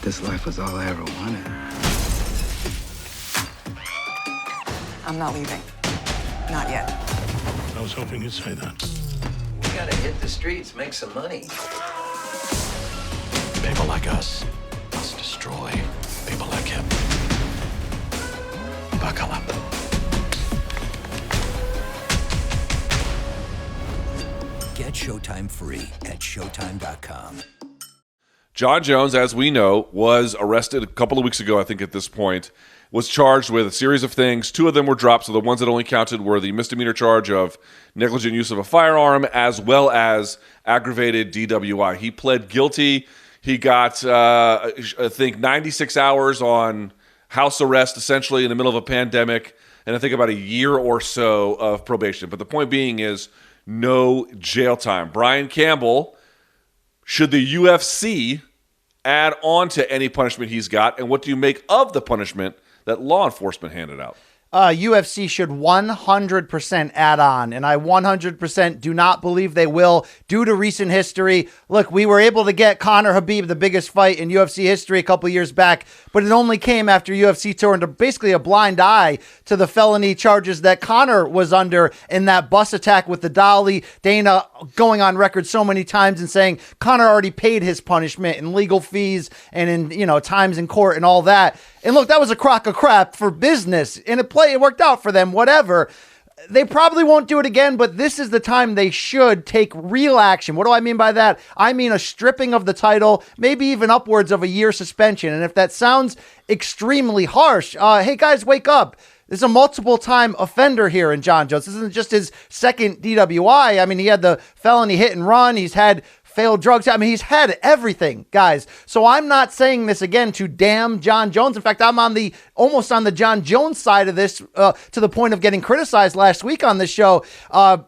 this life was all I ever wanted. I'm not leaving. Not yet. I was hoping you'd say that. We gotta hit the streets, make some money. People like us must destroy people like him. Buckle up. Get Showtime free at Showtime.com. Jon Jones, as we know, was arrested a couple of weeks ago, I think at this point, was charged with a series of things. 2 of them were dropped, so the ones that only counted were the misdemeanor charge of negligent use of a firearm as well as aggravated DWI. He pled guilty. He got, I think, 96 hours on house arrest, essentially, in the middle of a pandemic, and I think about a year or so of probation. But the point being is no jail time. Brian Campbell, should the UFC add on to any punishment he's got, and what do you make of the punishment that law enforcement handed out? UFC should 100% add on, and I 100% do not believe they will due to recent history. Look, we were able to get Conor Habib, the biggest fight in UFC history, a couple years back, but it only came after UFC turned basically a blind eye to the felony charges that Conor was under in that bus attack with the dolly. Dana going on record so many times and saying Conor already paid his punishment in legal fees and in, times in court and all that. And look, that was a crock of crap for business, and it worked out for them, whatever. They probably won't do it again, but this is the time they should take real action. What do I mean by that? I mean a stripping of the title, maybe even upwards of a year suspension. And if that sounds extremely harsh, hey guys, wake up. There's a multiple-time offender here in Jon Jones. This isn't just his second DWI. I mean, he had the felony hit and run. He's had failed drugs. I mean, he's had everything, guys. So I'm not saying this again to damn Jon Jones. In fact, I'm almost on the Jon Jones side of this to the point of getting criticized last week on this show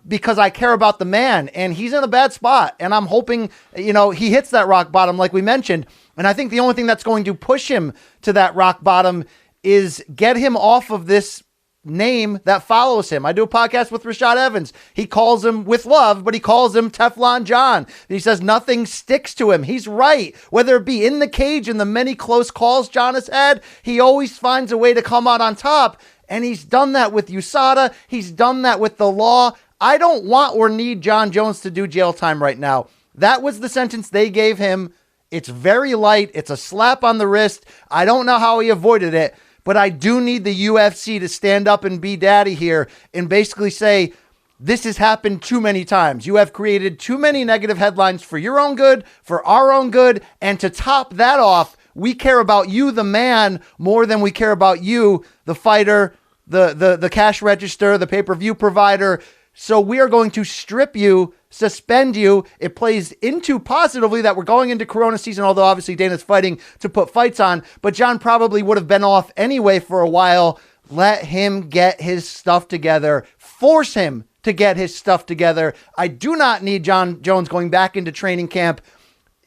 because I care about the man, and he's in a bad spot. And I'm hoping, he hits that rock bottom like we mentioned. And I think the only thing that's going to push him to that rock bottom is get him off of this name that follows him. I do a podcast with Rashad Evans. He calls him with love, but he calls him Teflon John. He says nothing sticks to him. He's right. Whether it be in the cage and the many close calls John has had, he always finds a way to come out on top. And he's done that with USADA. He's done that with the law. I don't want or need Jon Jones to do jail time right now. That was the sentence they gave him. It's very light. It's a slap on the wrist. I don't know how he avoided it. But I do need the UFC to stand up and be daddy here and basically say, this has happened too many times. You have created too many negative headlines for your own good, for our own good. And to top that off, we care about you, the man, more than we care about you, the fighter, the cash register, the pay-per-view provider. So we are going to strip you, suspend you. It plays into positively that we're going into Corona season, although obviously Dana's fighting to put fights on. But Jon probably would have been off anyway for a while. Let him get his stuff together. Force him to get his stuff together. I do not need Jon Jones going back into training camp.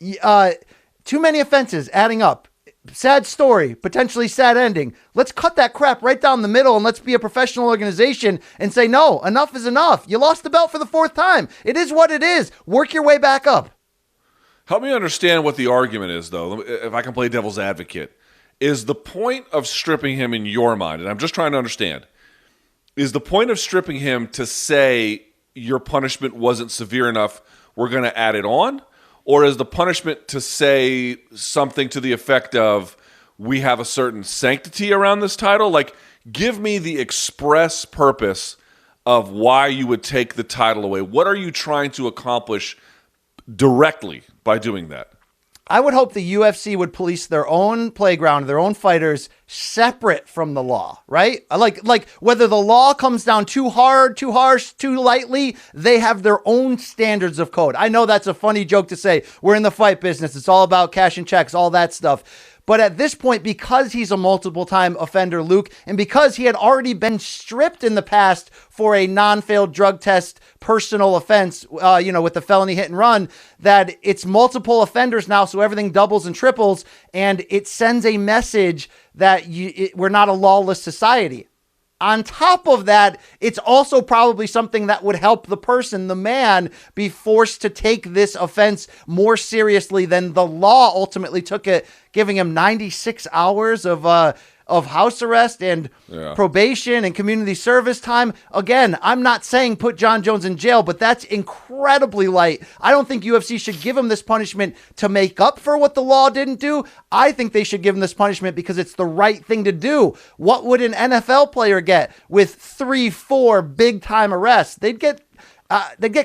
Too many offenses adding up. Sad story, potentially sad ending. Let's cut that crap right down the middle and let's be a professional organization and say, no, enough is enough. You lost the belt for the 4th time. It is what it is. Work your way back up. Help me understand what the argument is, though, if I can play devil's advocate. Is the point of stripping him in your mind, and I'm just trying to understand, is the point of stripping him to say your punishment wasn't severe enough, we're going to add it on? Or is the punishment to say something to the effect of, we have a certain sanctity around this title? Like, give me the express purpose of why you would take the title away. What are you trying to accomplish directly by doing that? I would hope the UFC would police their own playground, their own fighters, separate from the law, right? Like whether the law comes down too hard, too harsh, too lightly, they have their own standards of code. I know that's a funny joke to say. We're in the fight business. It's all about cash and checks, all that stuff. But at this point, because he's a multiple-time offender, Luke, and because he had already been stripped in the past for a non-failed drug test personal offense, with the felony hit and run, that it's multiple offenders now, so everything doubles and triples, and it sends a message that we're not a lawless society. On top of that, it's also probably something that would help the person, the man, be forced to take this offense more seriously than the law ultimately took it, giving him 96 hours of house arrest and probation and community service time. Again, I'm not saying put Jon Jones in jail, but that's incredibly light. I don't think UFC should give him this punishment to make up for what the law didn't do. I think they should give him this punishment because it's the right thing to do. What would an NFL player get with 3-4 big time arrests? They'd get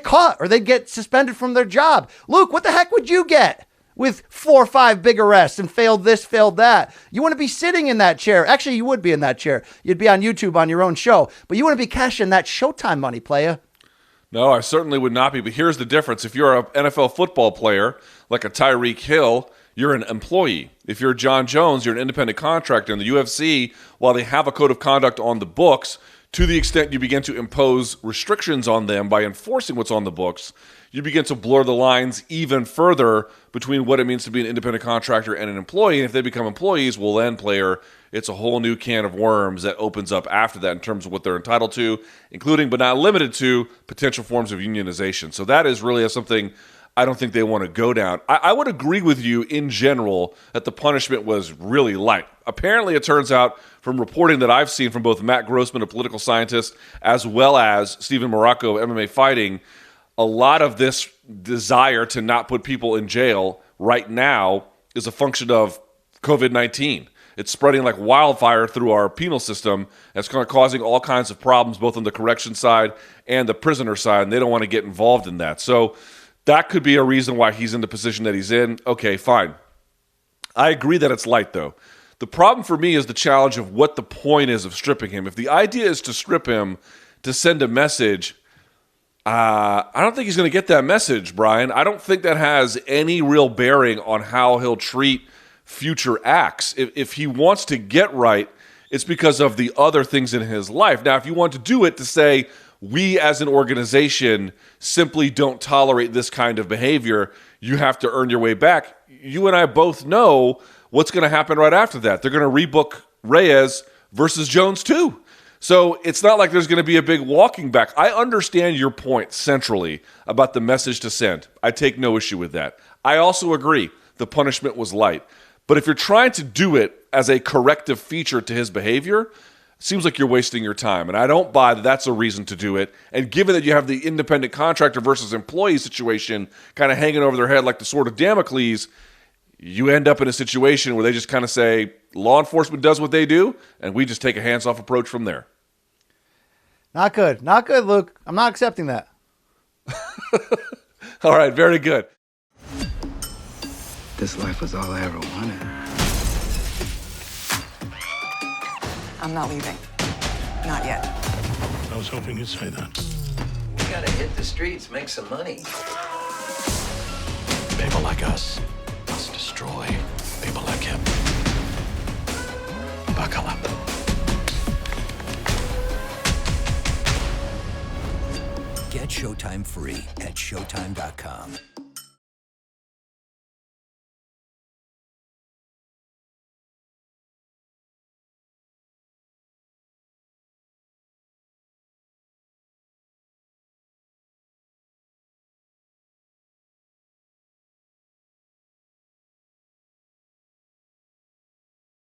caught or they'd get suspended from their job. Luke, what the heck would you get with 4 or 5 big arrests and failed this, failed that? You want to be sitting in that chair. Actually, you would be in that chair. You'd be on YouTube on your own show, but you want to be cashing that Showtime money, Plea. No, I certainly would not be. But here's the difference. If you're an NFL football player, like a Tyreek Hill, you're an employee. If you're Jon Jones, you're an independent contractor. In the UFC, while they have a code of conduct on the books, to the extent you begin to impose restrictions on them by enforcing what's on the books, you begin to blur the lines even further between what it means to be an independent contractor and an employee. And if they become employees, well then, player, it's a whole new can of worms that opens up after that in terms of what they're entitled to, including but not limited to potential forms of unionization. So that is really something I don't think they want to go down. I would agree with you in general that the punishment was really light. Apparently, it turns out from reporting that I've seen from both Matt Grossman, a political scientist, as well as Stephen Morocco of MMA Fighting, a lot of this desire to not put people in jail right now is a function of COVID-19. It's spreading like wildfire through our penal system. It's kind of causing all kinds of problems, both on the correction side and the prisoner side, and they don't want to get involved in that. So that could be a reason why he's in the position that he's in. Okay, fine. I agree that it's light, though. The problem for me is the challenge of what the point is of stripping him. If the idea is to strip him to send a message, I don't think he's going to get that message, Brian. I don't think that has any real bearing on how he'll treat future acts. If he wants to get right, it's because of the other things in his life. Now, if you want to do it to say, we as an organization simply don't tolerate this kind of behavior, you have to earn your way back. You and I both know what's going to happen right after that. They're going to rebook Reyes versus Jones too. So it's not like there's going to be a big walking back. I understand your point centrally about the message to send. I take no issue with that. I also agree the punishment was light. But if you're trying to do it as a corrective feature to his behavior, it seems like you're wasting your time. And I don't buy that that's a reason to do it. And given that you have the independent contractor versus employee situation kind of hanging over their head like the sword of Damocles, you end up in a situation where they just kind of say, law enforcement does what they do, and we just take a hands-off approach from there. Not good. Not good, Luke. I'm not accepting that. All right, very good. This life was all I ever wanted. I'm not leaving. Not yet. I was hoping you'd say that. We gotta hit the streets, make some money. People like us must destroy people like him. Buckle up. Get Showtime free at Showtime.com.